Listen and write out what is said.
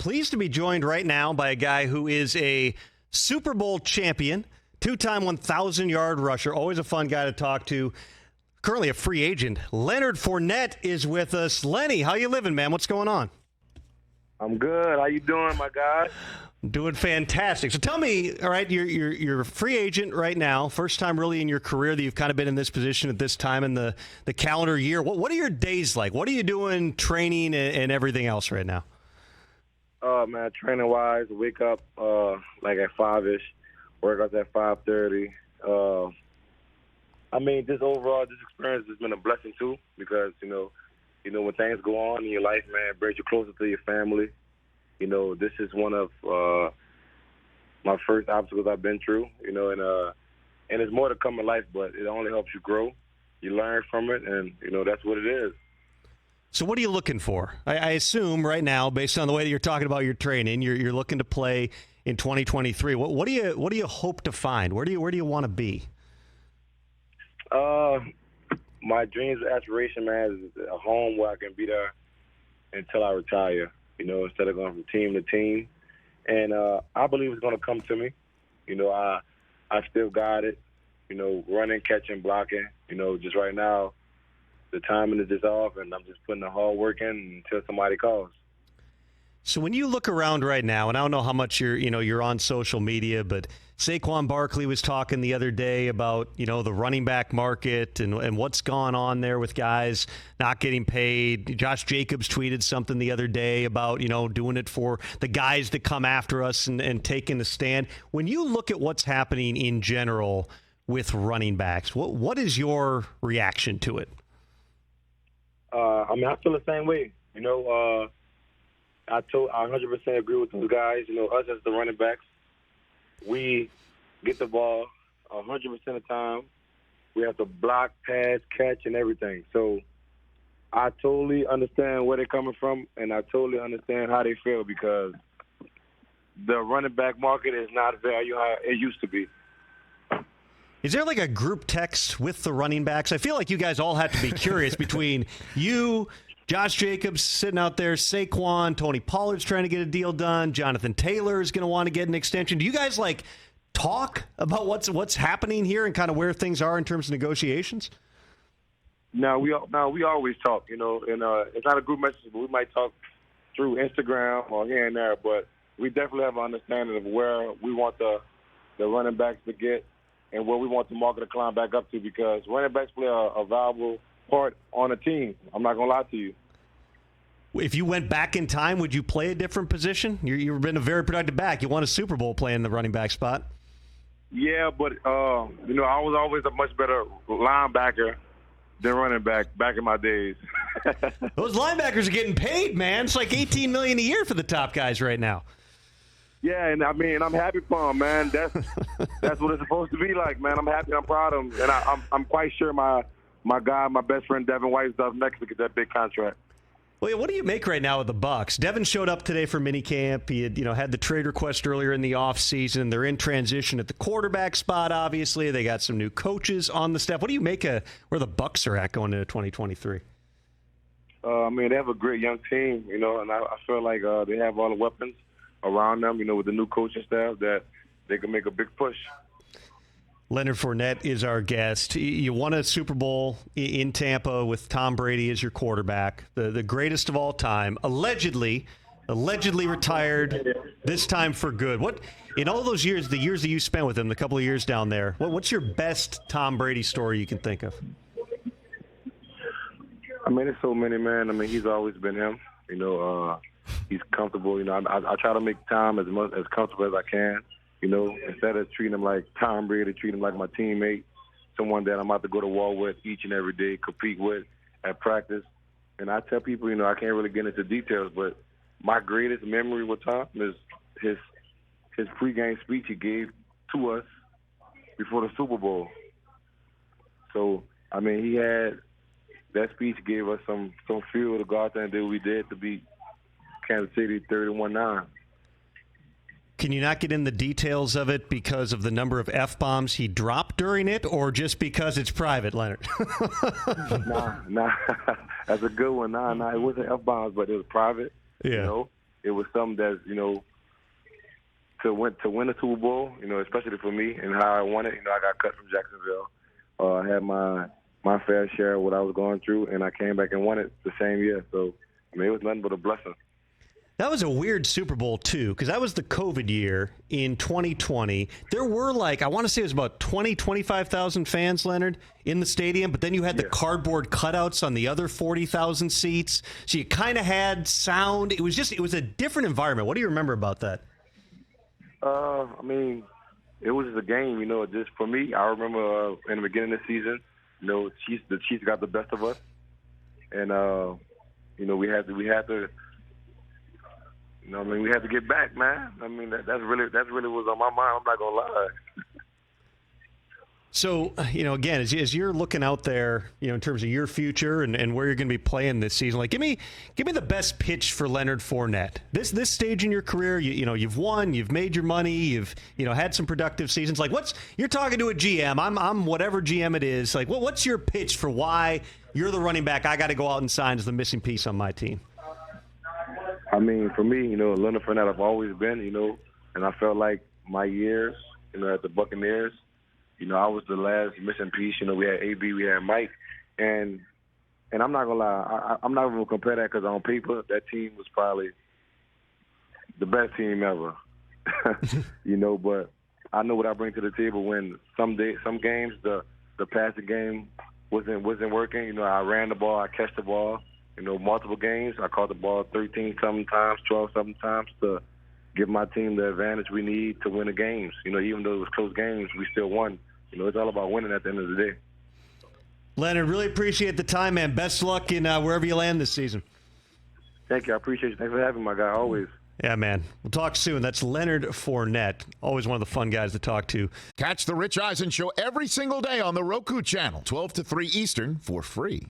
Pleased to be joined right now by a guy who is a Super Bowl champion, two-time 1,000-yard rusher, always a fun guy to talk to. Currently a free agent. Leonard Fournette is with us. Lenny, how you living, man? What's going on? I'm good. How you doing, my guy? Doing fantastic. So tell me, all right, you're a free agent right now, first time really in your career that you've kind of been in this position at this time in the calendar year. What are your days like? What are you doing, training and everything else right now? Man, training-wise, wake up like at 5-ish, work out at 5:30. Just overall, this experience has been a blessing, too, because, you know, when things go on in your life, man, it brings you closer to your family. You know, this is one of my first obstacles I've been through, and there's more to come in life, but it only helps you grow. You learn from it, and, that's what it is. So what are you looking for? I assume right now, based on the way that you're talking about your training, you're looking to play in 2023. What do you hope to find? Where do you want to be? My dreams, aspiration, man, is a home where I can be there until I retire. Instead of going from team to team, and I believe it's going to come to me. I still got it. Running, catching, blocking. Just right now, the timing is just off, and I'm just putting the hard work in until somebody calls. So when you look around right now, and I don't know how much you're on social media, but Saquon Barkley was talking the other day about the running back market and what's gone on there with guys not getting paid. Josh Jacobs tweeted something the other day about doing it for the guys that come after us and taking the stand. When you look at what's happening in general with running backs, what is your reaction to it? I feel the same way. I 100% agree with those guys. Us as the running backs, we get the ball 100% of the time. We have to block, pass, catch, and everything. So I totally understand where they're coming from, and I totally understand how they feel because the running back market is not value how it used to be. Is there like a group text with the running backs? I feel like you guys all have to be curious between you, Josh Jacobs sitting out there, Saquon, Tony Pollard's trying to get a deal done, Jonathan Taylor is going to want to get an extension. Do you guys talk about what's happening here and kind of where things are in terms of negotiations? No, we always talk, and it's not a group message, but we might talk through Instagram or here and there, but we definitely have an understanding of where we want the running backs to get and where we want the market to climb back up to because running backs play a valuable part on a team. I'm not going to lie to you. If you went back in time, would you play a different position? You've been a very productive back. You won a Super Bowl playing the running back spot. Yeah, but, I was always a much better linebacker than running back in my days. Those linebackers are getting paid, man. It's like $18 million a year for the top guys right now. Yeah, and I'm happy for them, man. That's what it's supposed to be like, man. I'm happy, I'm proud of them, and I'm quite sure my guy, my best friend Devin White, does next to get that big contract. Well, what do you make right now with the Bucs? Devin showed up today for minicamp. He had, had the trade request earlier in the offseason. They're in transition at the quarterback spot, obviously. They got some new coaches on the staff. What do you make of where the Bucs are at going into 2023? They have a great young team, and I feel like they have all the weapons around them, with the new coaching staff that they can make a big push. Leonard Fournette is our guest. You won a Super Bowl in Tampa with Tom Brady as your quarterback, the greatest of all time, allegedly retired, this time for good. What, in all those years, the years that you spent with him, the couple of years down there, what's your best Tom Brady story you can think of? There's so many, man. He's always been him. He's comfortable. I try to make Tom as comfortable as I can. Instead of treating him like Tom Brady, treat him like my teammate, someone that I'm about to go to war with each and every day, compete with at practice. And I tell people, I can't really get into details, but my greatest memory with Tom is his pregame speech he gave to us before the Super Bowl. So, he had that speech gave us some fuel to go out there and do what we did to beat Kansas City 31-9. Can you not get in the details of it because of the number of F-bombs he dropped during it, or just because it's private, Leonard? Nah. That's a good one. Nah, it wasn't F-bombs, but it was private. Yeah. it was something that's, to win a Super Bowl, especially for me and how I won it. I got cut from Jacksonville. I had my fair share of what I was going through, and I came back and won it the same year. So, it was nothing but a blessing. That was a weird Super Bowl, too, because that was the COVID year in 2020. There were, I want to say it was about 25,000 fans, Leonard, in the stadium, but then you had the cardboard cutouts on the other 40,000 seats. So you kind of had sound. It was a different environment. What do you remember about that? It was just a game, just for me. I remember in the beginning of the season, the Chiefs got the best of us. And, we had to, we had to get back, man. That's really was on my mind. I'm not going to lie. So, again, as you're looking out there, in terms of your future and where you're going to be playing this season, give me the best pitch for Leonard Fournette. This stage in your career, you've won, you've made your money, you've had some productive seasons. You're talking to a GM. I'm whatever GM it is. What's your pitch for why you're the running back I got to go out and sign as the missing piece on my team? For me, Leonard Fournette, I've always been, and I felt like my years, at the Buccaneers. I was the last missing piece. We had AB, we had Mike, and I'm not gonna lie, I'm not gonna compare that because on paper that team was probably the best team ever. But I know what I bring to the table. When some games the passing game wasn't working. I ran the ball, I catch the ball. Multiple games I caught the ball 13 sometimes, 12 sometimes to give my team the advantage we need to win the games. Even though it was close games, we still won. It's all about winning at the end of the day. Leonard, really appreciate the time, man. Best of luck in wherever you land this season. Thank you. I appreciate you. Thanks for having me, my guy, always. Yeah, man. We'll talk soon. That's Leonard Fournette. Always one of the fun guys to talk to. Catch the Rich Eisen Show every single day on the Roku channel, 12 to 3 Eastern, for free.